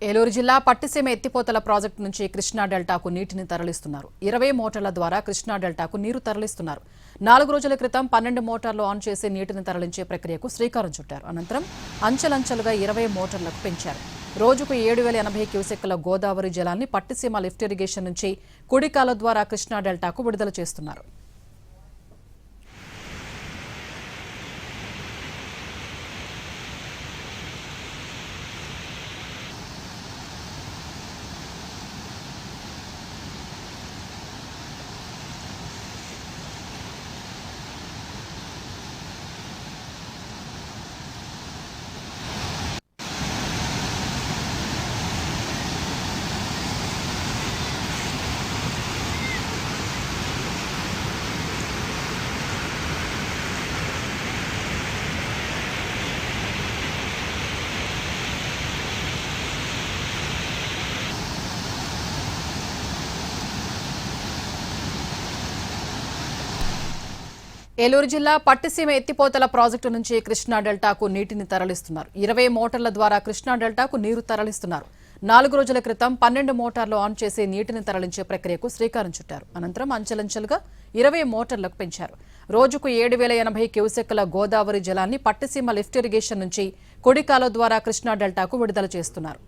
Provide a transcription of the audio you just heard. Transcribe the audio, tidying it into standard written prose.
ఏలూరు జిల్లా పట్టిసీమ ఎత్తిపోతల ప్రాజెక్టు నుంచి కృష్ణా డెల్టాకు నీటిని తరలిస్తున్నారు. 20 మోటార్ల ద్వారా కృష్ణా డెల్టాకు నీరు తరలిస్తున్నారు. 4 రోజుల క్రితం 12 మోటార్లు ఆన్ చేసి నీటిని తరలించే ప్రక్రియకు శ్రీకారం చుట్టారు. అనంతరం అంచెలంచెలుగా 20 మోటార్లకు పెంచారు. రోజుకు 7,080 క్యూసెక్కుల గోదావరి జలాన్ని పట్టిసీమ లిఫ్ట్ ఇరిగేషన్ నుంచి కుడికాల ద్వారా కృష్ణా డెల్టాకు విడుదల చేస్తున్నారు. ఏలూరు జిల్లా పట్టిసీమ ఎత్తిపోతల ప్రాజెక్టు నుంచి కృష్ణా డెల్టాకు నీటిని తరలిస్తున్నారు. 20 మోటార్ల ద్వారా కృష్ణా డెల్టాకు నీరు తరలిస్తున్నారు. 4 రోజుల క్రితం 12 మోటార్లు ఆన్ చేసి నీటిని తరలించే ప్రక్రియకు శ్రీకారం చుట్టారు. అనంతరం అంచెలంచెలుగా 20 మోటార్లకు పెంచారు. రోజుకు 7,080 క్యూసెక్కుల గోదావరి జలాన్ని పట్టిసీమ లిఫ్ట్ ఇరిగేషన్ నుంచి కుడికాల ద్వారా కృష్ణా డెల్టాకు విడుదల చేస్తున్నారు.